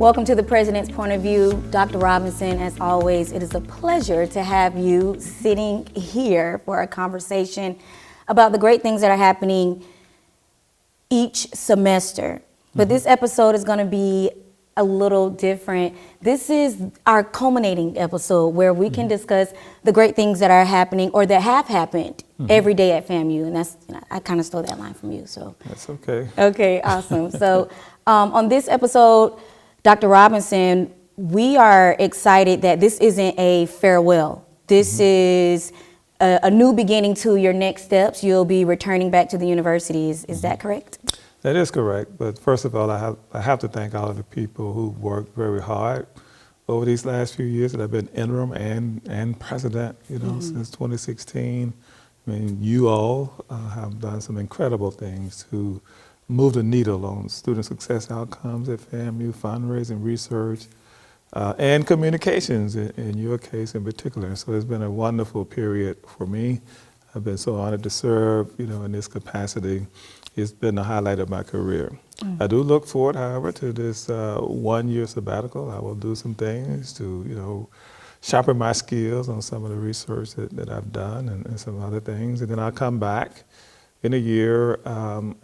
Welcome to the President's Point of View. Dr. Robinson, as always, it is a pleasure to have you sitting here for a conversation about the great things that are happening each semester. But this episode is going to be a little different. This is our culminating episode where we can discuss the great things that are happening or that have happened every day at FAMU. And that's, I kind of stole that line from you. So that's okay. Okay, awesome. So on this episode, Dr. Robinson, we are excited that this isn't a farewell. This is a new beginning to your next steps. You'll be returning back to the university. Is that correct? That is correct. But first of all, I have to thank all of the people who worked very hard over these last few years that have been interim and president, since 2016. I mean, you all have done some incredible things to move the needle on student success outcomes at FAMU, fundraising, research, and communications in your case in particular. So it's been a wonderful period for me. I've been so honored to serve, in this capacity. It's been the highlight of my career. I do look forward, however, to this 1 year sabbatical. I will do some things to, sharpen my skills on some of the research that I've done and some other things. And then I'll come back in a year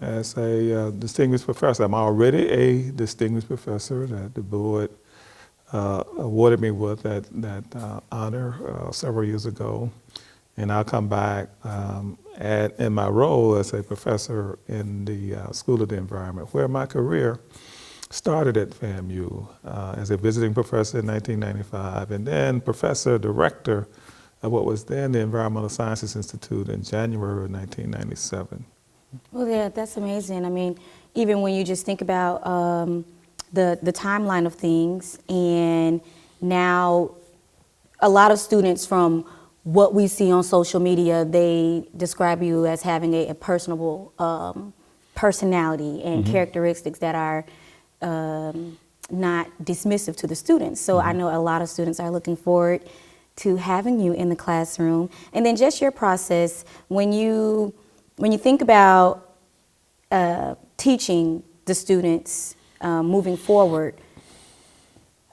as a distinguished professor. I'm already a distinguished professor that the board awarded me with that honor several years ago. And I'll come back in my role as a professor in the School of the Environment, where my career started at FAMU as a visiting professor in 1995, and then professor director of what was then the Environmental Sciences Institute in January of 1997. Well, yeah, that's amazing. I mean, even when you just think about the timeline of things, and now a lot of students from what we see on social media, they describe you as having a personable personality and characteristics that are not dismissive to the students. So I know a lot of students are looking forward to having you in the classroom. And then just your process, when you think about teaching the students moving forward,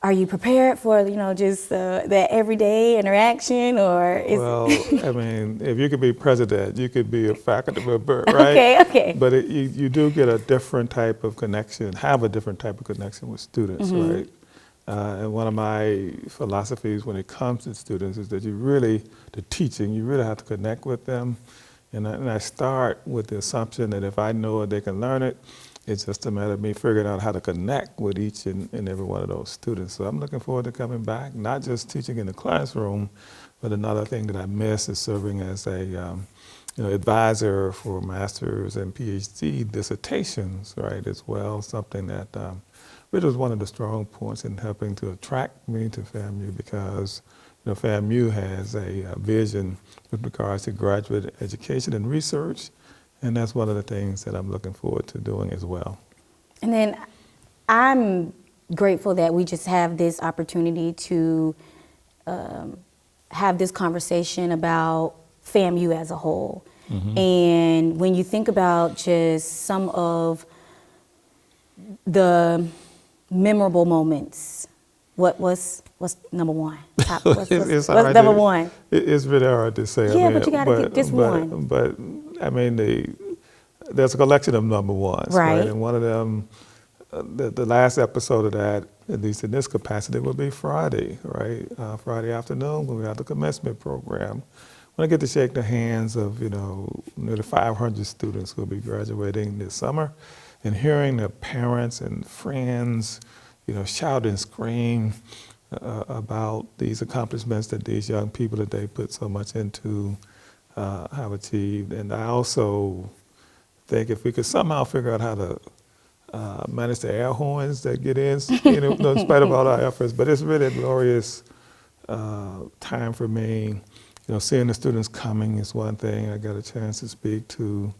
are you prepared for, just that everyday interaction, or is Well, I mean, if you could be president, you could be a faculty member, right? Okay. But you do get a different type of connection, have a different type of connection with students, right? And one of my philosophies when it comes to students is that the teaching, you really have to connect with them. And I start with the assumption that if I know it, they can learn it. It's just a matter of me figuring out how to connect with each and every one of those students. So I'm looking forward to coming back, not just teaching in the classroom, but another thing that I miss is serving as a advisor for master's and PhD dissertations, right, as well, something that which was one of the strong points in helping to attract me to FAMU, because FAMU has a vision with regards to graduate education and research. And that's one of the things that I'm looking forward to doing as well. And then I'm grateful that we just have this opportunity to have this conversation about FAMU as a whole. And when you think about just some of the memorable moments, what's number one? What's number one? It's really hard to say. Yeah, but you got to get just one. But I mean, there's a collection of number ones, right? And one of them, the last episode of that, at least in this capacity, will be Friday, right? Friday afternoon when we have the commencement program. When I get to shake the hands of, nearly 500 students who will be graduating this summer, and hearing their parents and friends, shout and scream about these accomplishments that these young people that they put so much into have achieved. And I also think if we could somehow figure out how to manage the air horns that get in, in spite of all our efforts, but it's really a glorious time for me. Seeing the students coming is one thing. I got a chance to speak to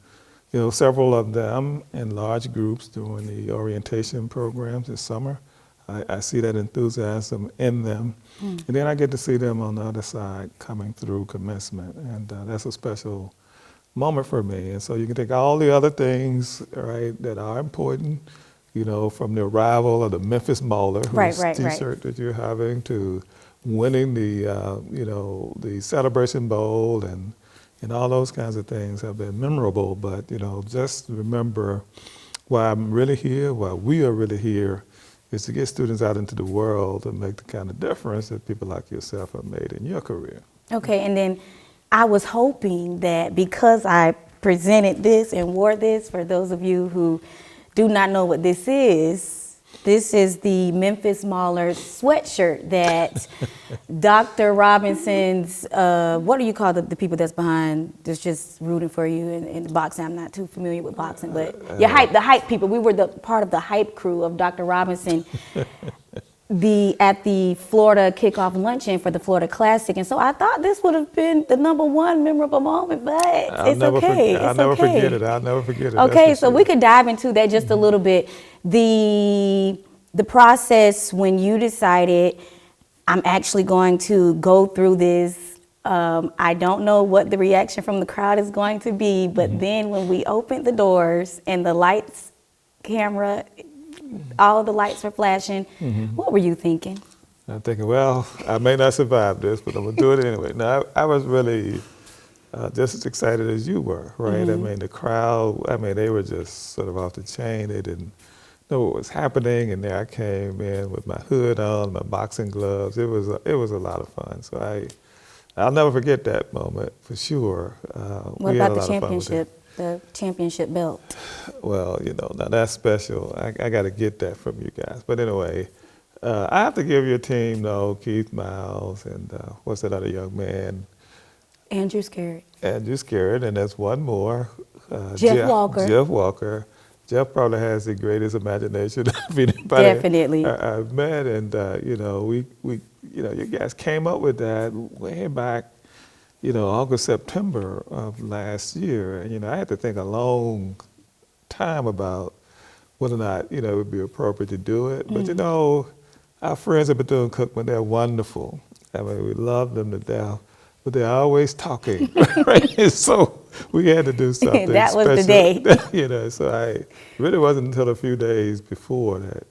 several of them in large groups during the orientation programs this summer. I see that enthusiasm in them. And then I get to see them on the other side coming through commencement. And that's a special moment for me. And so you can take all the other things, right, that are important, you know, from the arrival of the Mephis Mauler, Right, whose right, T-shirt that you're having, to winning the, you know, the Celebration Bowl and all those kinds of things have been memorable. But, you know, just remember why I'm really here, why we are really here, is to get students out into the world and make the kind of difference that people like yourself have made in your career. Okay, and then I was hoping that because I presented this and wore this, for those of you who do not know what this is the Mephis Mauler sweatshirt that Dr. Robinson's, what do you call the people that's behind, that's just rooting for you in boxing? I'm not too familiar with boxing, but the hype people. We were the part of the hype crew of Dr. Robinson at the Florida kickoff luncheon for the Florida Classic. And so I thought this would have been the #1 memorable moment, but it's okay. I'll never forget it. I'll never forget it. Okay, so we could dive into that just a little bit. The process when you decided, I'm actually going to go through this. I don't know what the reaction from the crowd is going to be, but then when we opened the doors and the lights, camera, all of the lights were flashing, what were you thinking? I'm thinking, well, I may not survive this, but I'm going to do it anyway. Now, I was really just as excited as you were, right? I mean, the crowd, I mean, they were just sort of off the chain. They didn't know what was happening, and there I came in with my hood on, my boxing gloves. It was a lot of fun. So I'll never forget that moment for sure. What about the championship? The championship belt? Well, you know, now that's special. I got to get that from you guys. But anyway, I have to give your team, though, Keith Miles and what's that other young man? Andrew Scarrett. Andrew Scarrett, and there's one more. Jeff Walker. Jeff Walker. Jeff probably has the greatest imagination of anybody Definitely. I've met, and you know, we you know, you guys came up with that way back, you know, August, September of last year, and you know, I had to think a long time about whether or not, you know, it would be appropriate to do it. But you know, our friends at Bethune-Cookman, they're wonderful. I mean, we love them to death, but they're always talking, right? So we had to do something that was special. the day. You know, so it really wasn't until a few days before that,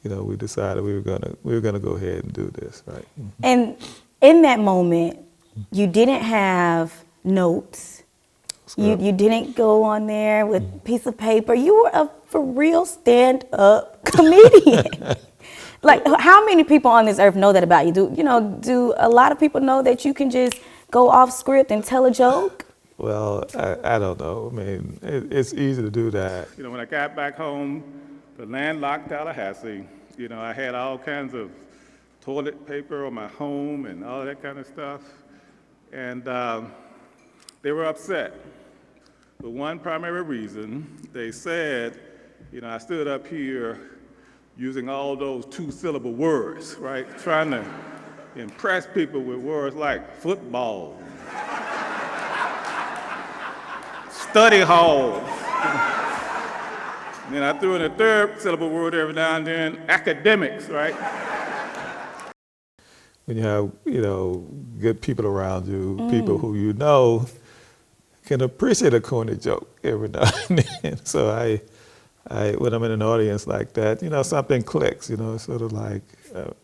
you know, we decided we were gonna go ahead and do this, right? And in that moment, you didn't have notes. You didn't go on there with a piece of paper. You were a for real stand-up comedian. Like, how many people on this earth know that about you? Do a lot of people know that you can just go off script and tell a joke? Well, I don't know. I mean, it's easy to do that. You know, when I got back home, the landlocked Tallahassee, you know, I had all kinds of toilet paper on my home and all that kind of stuff. And they were upset. For one primary reason, they said, you know, I stood up here using all those two-syllable words, right? Trying to impress people with words like football, study hall. And then I threw in a third syllable word every now and then, academics, right? When you have, you know, good people around you, people who you know can appreciate a corny joke every now and then. So when I'm in an audience like that, you know, something clicks, you know, sort of like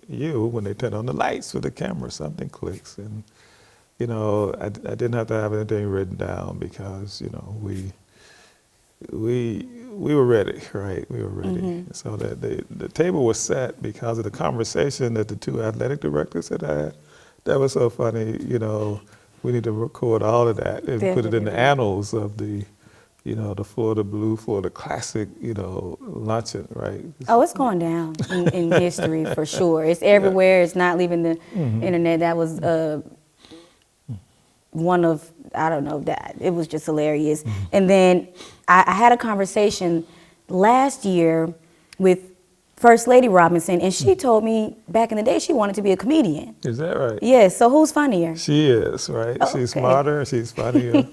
when they turn on the lights for the camera, something clicks. And, you know, I didn't have to have anything written down because, you know, we were ready, right? We were ready. So that the table was set because of the conversation that the two athletic directors had had. That was so funny, you know, we need to record all of that and put it in the annals of the, you know, the Florida Blue, Florida Classic, you know, luncheon, right? Oh, it's going down in history for sure. It's everywhere. It's not leaving the internet. That was one of, I don't know, that it was just hilarious. And then I had a conversation last year with First Lady Robinson, and she told me back in the day she wanted to be a comedian. Is that right? Yes. So who's funnier? She is, right? Oh, she's okay. smarter, she's funnier.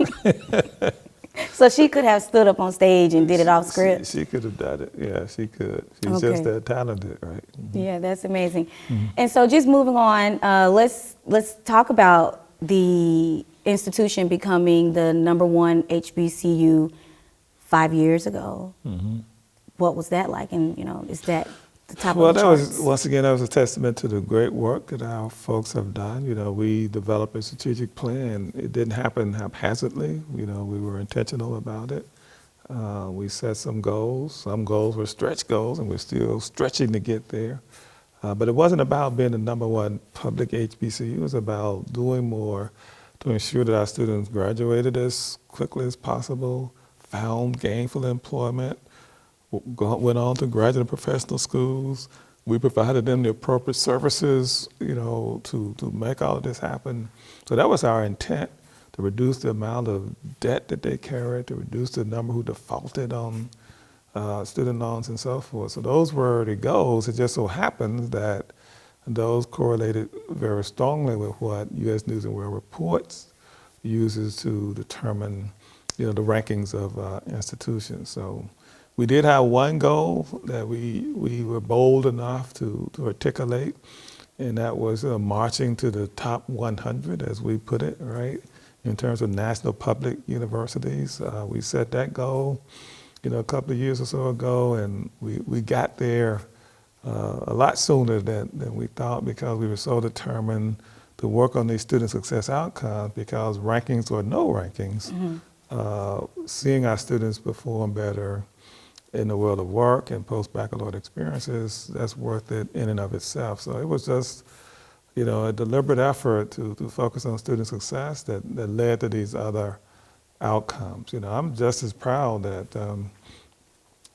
So she could have stood up on stage and did it off script? She could have done it. Yeah, she could. She's just that talented, right? Yeah, that's amazing. And so just moving on, let's talk about the institution becoming the #1 HBCU 5 years ago. what was that like? And, is that the top Well, of the that charts? was, once again, that was a testament to the great work that our folks have done. We developed a strategic plan. It didn't happen haphazardly. We were intentional about it. We set some goals. Some goals were stretch goals, and we're still stretching to get there. But it wasn't about being the #1 public HBCU. It was about doing more to ensure that our students graduated as quickly as possible, found gainful employment, went on to graduate and professional schools. We provided them the appropriate services, to make all of this happen. So that was our intent, to reduce the amount of debt that they carried, to reduce the number who defaulted on student loans and so forth. So those were the goals. It just so happens that those correlated very strongly with what U.S. News and World Reports uses to determine, the rankings of institutions. So we did have one goal that we were bold enough to articulate, and that was marching to the top 100, as we put it, right? In terms of national public universities, we set that goal, a couple of years or so ago, and we got there a lot sooner than we thought, because we were so determined to work on these student success outcomes, because rankings or no rankings, seeing our students perform better in the world of work and post-baccalaureate experiences, that's worth it in and of itself. So it was just, a deliberate effort to focus on student success that led to these other outcomes. I'm just as proud that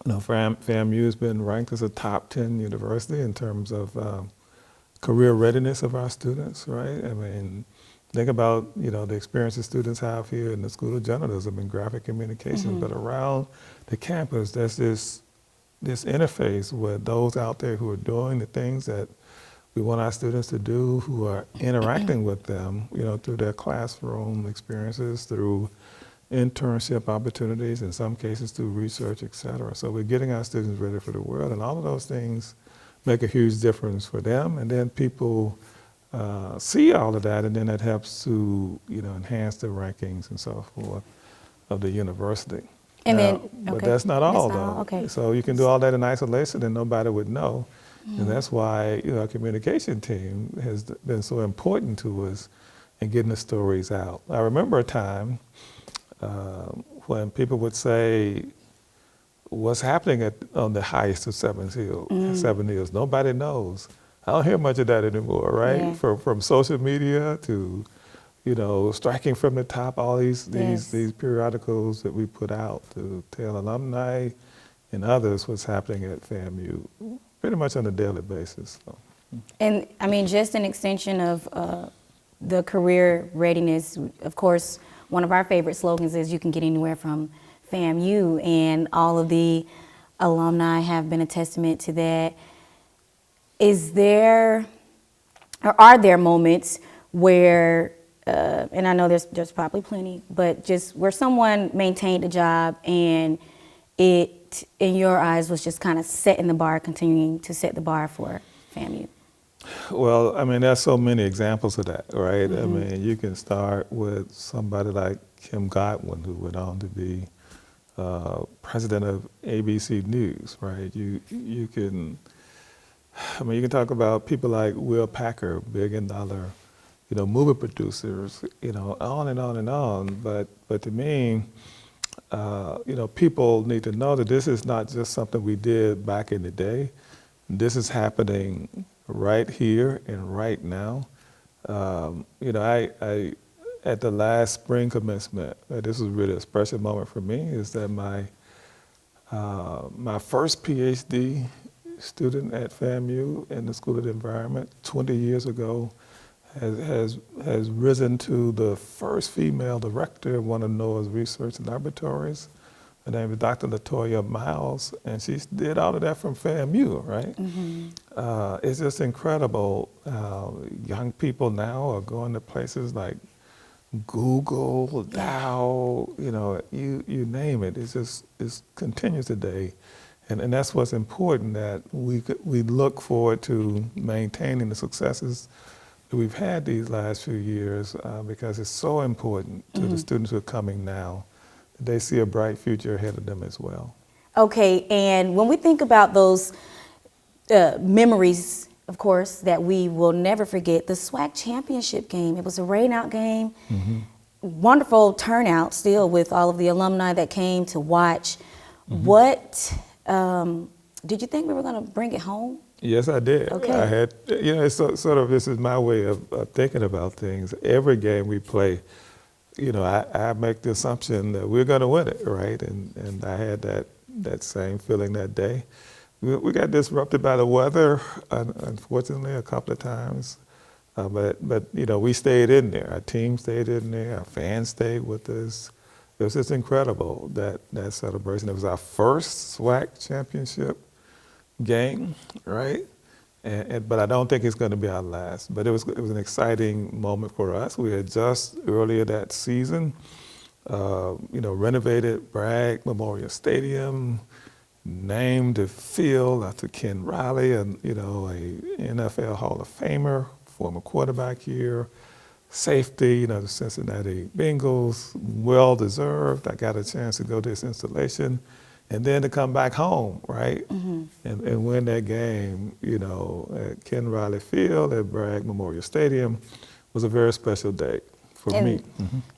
FAMU has been ranked as a top 10 university in terms of career readiness of our students, right? I mean, think about, the experiences students have here in the School of Journalism and Graphic Communications, but around the campus, there's this interface with those out there who are doing the things that we want our students to do, who are interacting with them, through their classroom experiences, through internship opportunities, in some cases through research, et cetera. So we're getting our students ready for the world, and all of those things make a huge difference for them. And then people see all of that, and then it helps to, enhance the rankings and so forth of the university. And now, then, okay. But that's not all, That's not though. all, okay. So you can do all that in isolation, and nobody would know. And that's why, our communication team has been so important to us in getting the stories out. I remember a time when people would say, what's happening on the highest of Seven Hills? Nobody knows. I don't hear much of that anymore, right? Yeah. From social media to, striking from the top, all these periodicals that we put out to tell alumni and others what's happening at FAMU, pretty much on a daily basis. So. And I mean, just an extension of the career readiness. Of course, one of our favorite slogans is "You can get anywhere from FAMU," and all of the alumni have been a testament to that. Are there moments where, and I know there's probably plenty, but just where someone maintained a job and it, in your eyes, was just kind of continuing to set the bar for FAMU? Well, I mean, there's so many examples of that, right? I mean, you can start with somebody like Kim Godwin, who went on to be president of ABC News, right? You can talk about people like Will Packer, billion-dollar, movie producers, on and on and on. But to me, people need to know that this is not just something we did back in the day. This is happening right here and right now. I at the last spring commencement, this was really a special moment for me, is that my first PhD student at FAMU in the School of the Environment 20 years ago has risen to the first female director of one of NOAA's research laboratories. Her name is Dr. Latoya Miles, and she did all of that from FAMU, right? It's just incredible. Young people now are going to places like Google, Dow, you name it. It continues today. And that's what's important, that we look forward to maintaining the successes that we've had these last few years, because it's so important to the students who are coming now. They see a bright future ahead of them as well. Okay, and when we think about those memories, of course, that we will never forget, the SWAC Championship game. It was a rain-out game. Wonderful turnout still with all of the alumni that came to watch. What did you think we were going to bring it home? Yes, I did. Okay. I had, it's sort of, this is my way of thinking about things. Every game we play, I make the assumption that we're going to win it, right? And I had that same feeling that day. We got disrupted by the weather, unfortunately, a couple of times. But we stayed in there. Our team stayed in there. Our fans stayed with us. It was just incredible, that celebration. It was our first SWAC championship game, right? But I don't think it's going to be our last. But it was an exciting moment for us. We had just earlier that season, renovated Bragg Memorial Stadium, named the field after Ken Riley, and a NFL Hall of Famer, former quarterback here. Safety, the Cincinnati Bengals, well deserved. I got a chance to go to this installation, and then to come back home, right? And win that game, at Ken Riley Field at Bragg Memorial Stadium was a very special day for me.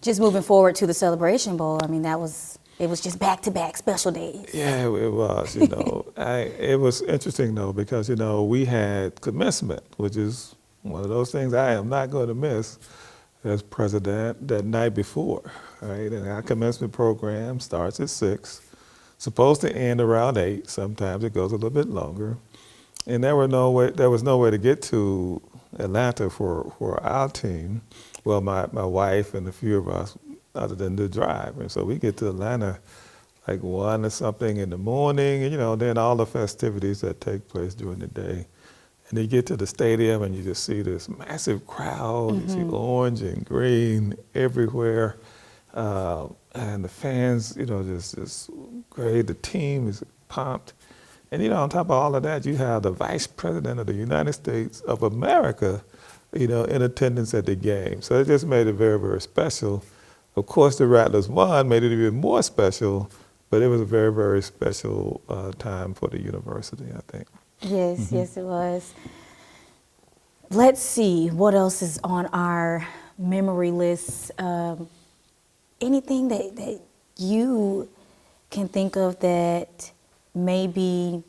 Just moving forward to the Celebration Bowl, I mean, it was just back-to-back special days. Yeah, it was, it was interesting though, because, we had commencement, which is one of those things I am not going to miss as president, that night before, right? And our commencement program starts at 6, supposed to end around 8. Sometimes it goes a little bit longer. And there was no way to get to Atlanta for our team. Well, my wife and a few of us, other than the drive. And so we get to Atlanta like 1 or something in the morning, and then all the festivities that take place during the day. And you get to the stadium and you just see this massive crowd. You see orange and green everywhere. And the fans, just great. The team is pumped. And, on top of all of that, you have the Vice President of the United States of America, in attendance at the game. So it just made it very, very special. Of course, the Rattlers won, made it even more special, but it was a very, very special time for the university, I think. Yes, yes, it was. Let's see, what else is on our memory list? Anything that you can think of that maybe,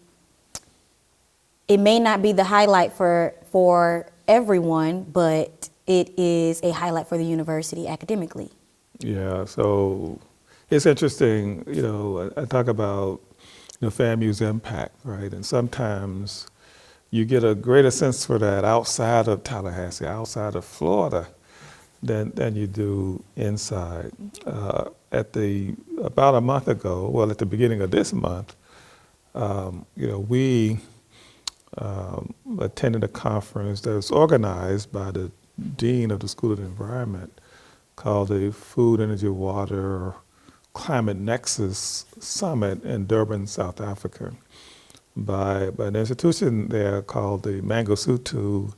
it may not be the highlight for everyone, but it is a highlight for the university academically? Yeah, so it's interesting, I talk about FAMUs Impact, right? And sometimes you get a greater sense for that outside of Tallahassee, outside of Florida, than you do inside. About a month ago, well, at the beginning of this month, we attended a conference that was organized by the Dean of the School of the Environment called the Food, Energy, Water, Climate Nexus Summit in Durban, South Africa, by an institution there called the Mangosuthu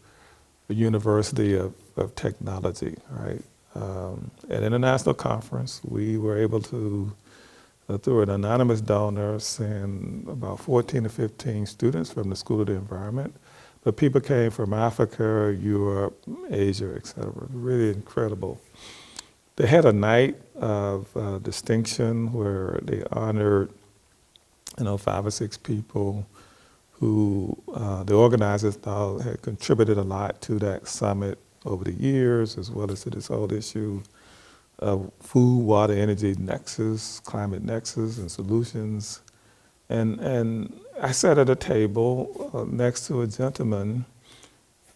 University of Technology, right? An international conference. We were able to, through an anonymous donor, send about 14 to 15 students from the School of the Environment. But people came from Africa, Europe, Asia, et cetera. Really incredible. They had a night of distinction where they honored, 5 or 6 people who the organizers thought had contributed a lot to that summit over the years, as well as to this whole issue of food, water, energy nexus, climate nexus, and solutions. And I sat at a table next to a gentleman,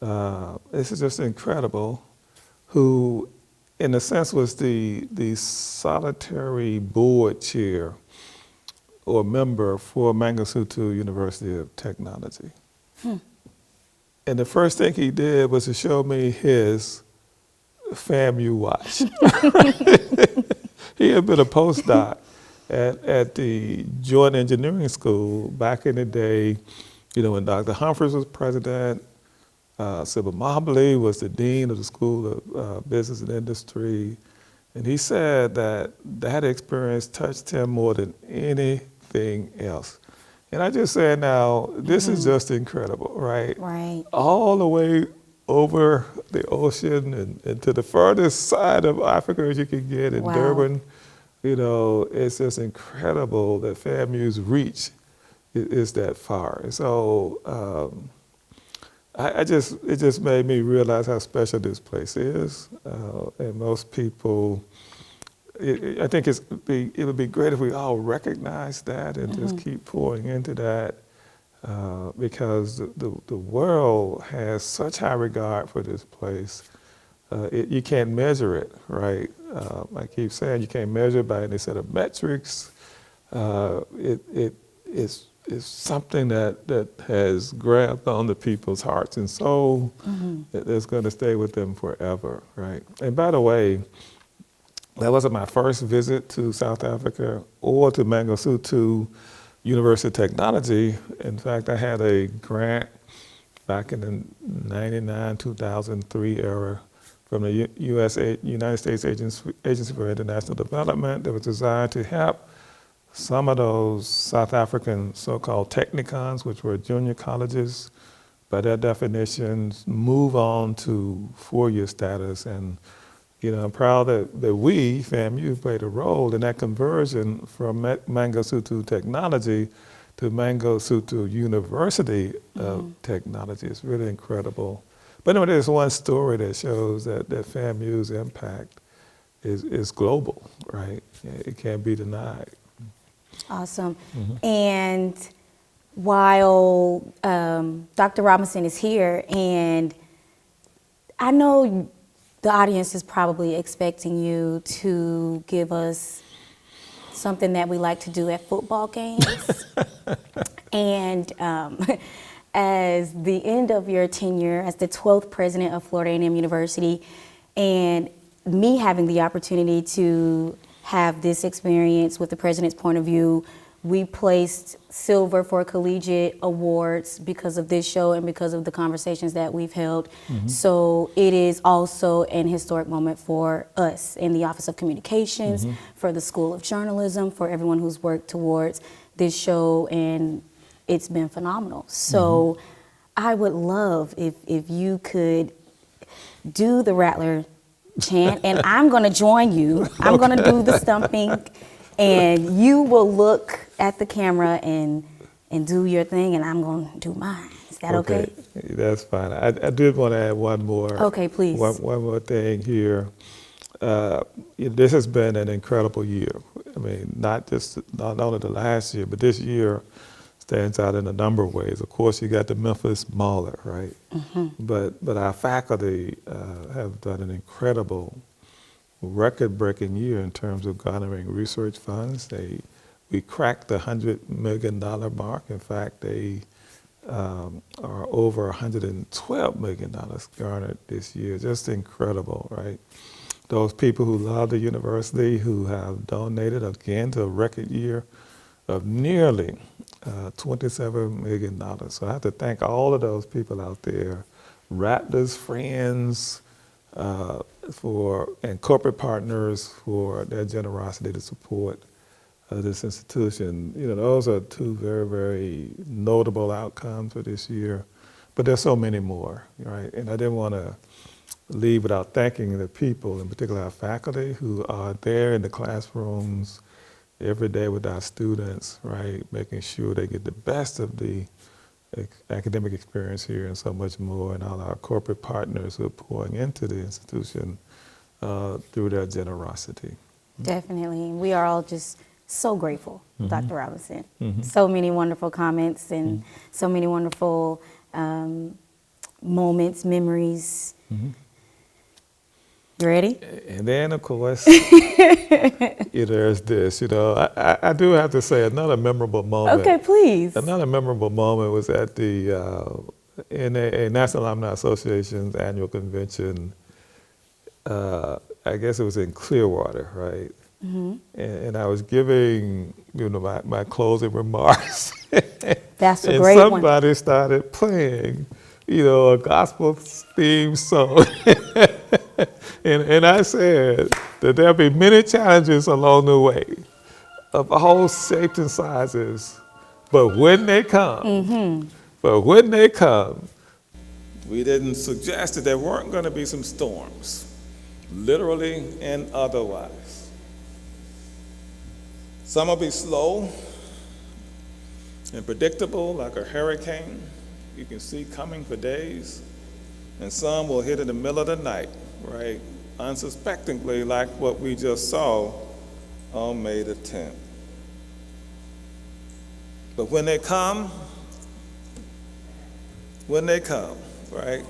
this is just incredible, who in a sense was the solitary board chair or member for Mangosuthu University of Technology. And the first thing he did was to show me his FAMU watch. He had been a postdoc at the Joint Engineering School back in the day, when Dr. Humphreys was president. Sybil Mobley was the dean of the School of Business and Industry. And he said that experience touched him more than anything anything else. And I just said, now, this is just incredible, right? Right. All the way over the ocean and to the furthest side of Africa as you can get in Wow. Durban. You know, it's just incredible that FAMU's reach is that far. And so it just made me realize how special this place is. And most people, I think it would be great if we all recognize that and just keep pouring into that. Because the world has such high regard for this place. You can't measure it, right? I keep saying you can't measure it by any set of metrics. It's something that has grabbed onto people's hearts and soul that's going to stay with them forever, right? And by the way, that wasn't my first visit to South Africa or to Mangosuthu University of Technology. In fact, I had a grant back in the 99, 2003 era from the United States Agency for International Development that was designed to help some of those South African so-called technicons, which were junior colleges, by their definitions, move on to four-year status. And I'm proud that we, FAMU, played a role in that conversion from Mangosuthu Technology to Mangosuthu University of Technology. It's really incredible. But anyway, there's one story that shows that FAMU's impact is global, right? It can't be denied. Awesome. And while Dr. Robinson is here, and I know the audience is probably expecting you to give us something that we like to do at football games. And as the end of your tenure as the 12th president of Florida A&M University, and me having the opportunity to have this experience with the president's point of view, we placed silver for collegiate awards because of this show and because of the conversations that we've held. So it is also an historic moment for us in the Office of Communications, for the School of Journalism, for everyone who's worked towards this show, and it's been phenomenal. So I would love if you could do the Rattler chant, and I'm going to join you. I'm going to do the stumping, and you will look at the camera and do your thing, and I'm going to do mine. Is that okay? That's fine. I did want to add one more. Okay, please. One more thing here. This has been an incredible year. I mean, not only the last year, but this year stands out in a number of ways. Of course, you got the Mephis Mauler, right? But our faculty have done an incredible, record-breaking year in terms of garnering research funds. We cracked the $100 million mark. In fact, they are over $112 million garnered this year. Just incredible, right? Those people who love the university, who have donated again to a record year of nearly $27 million. So I have to thank all of those people out there, Rattlers, friends, and corporate partners for their generosity to support this institution. Those are two very, very notable outcomes for this year, but there's so many more, right? And I didn't want to leave without thanking the people, in particular our faculty, who are there in the classrooms every day with our students, right? Making sure they get the best of the academic experience here and so much more, and all our corporate partners who are pouring into the institution through their generosity. Definitely. We are all just so grateful, Dr. Robinson. So many wonderful comments and so many wonderful moments, memories. You ready? And then, of course, there's this. I do have to say another memorable moment. Okay, please. Another memorable moment was at the National Alumni Association's annual convention. I guess it was in Clearwater, right? And I was giving, my closing remarks. That's a great one. And somebody started playing, a gospel theme song. And I said that there'll be many challenges along the way. of all shapes and sizes. But when they come, we didn't suggest that there weren't going to be some storms, literally and otherwise. Some will be slow and predictable, like a hurricane you can see coming for days, and some will hit in the middle of the night, right, unsuspectingly, like what we just saw on May the 10th. But when they come, right?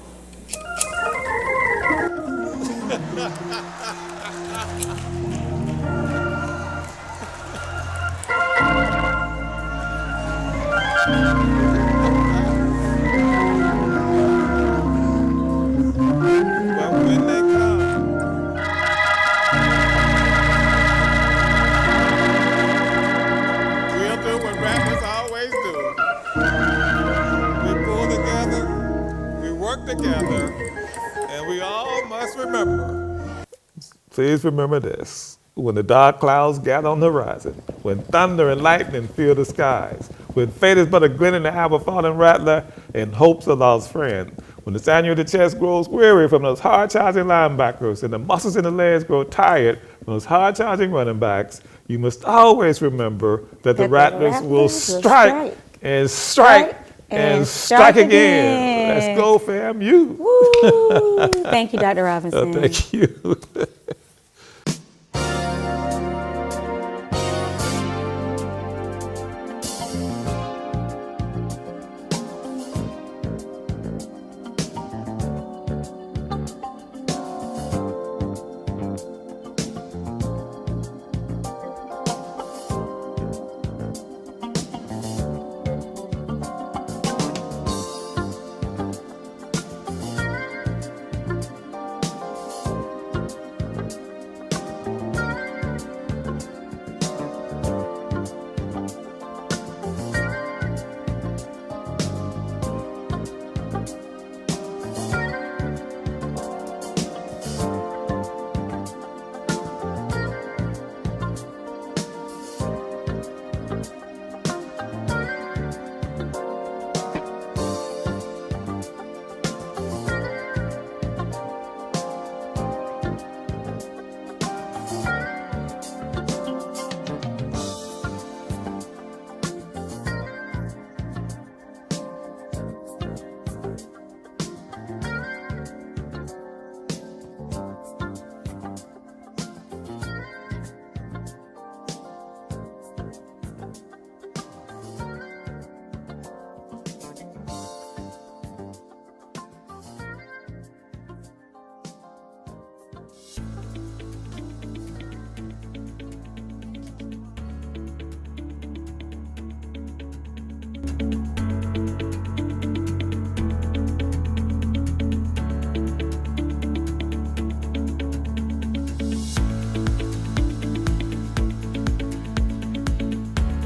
But when they come, we'll do what rappers always do. We pull together, we work together, and we all must remember. Please remember this. When the dark clouds gather on the horizon, when thunder and lightning fill the skies, when fate is but a grin in the eye of a falling rattler, and hope's a lost friend, when the sinew of the chest grows weary from those hard-charging linebackers, and the muscles in the legs grow tired from those hard-charging running backs, you must always remember that the rattlers will strike and strike and strike again. Let's go, FAMU. Woo! Thank you, Dr. Robinson. Thank you.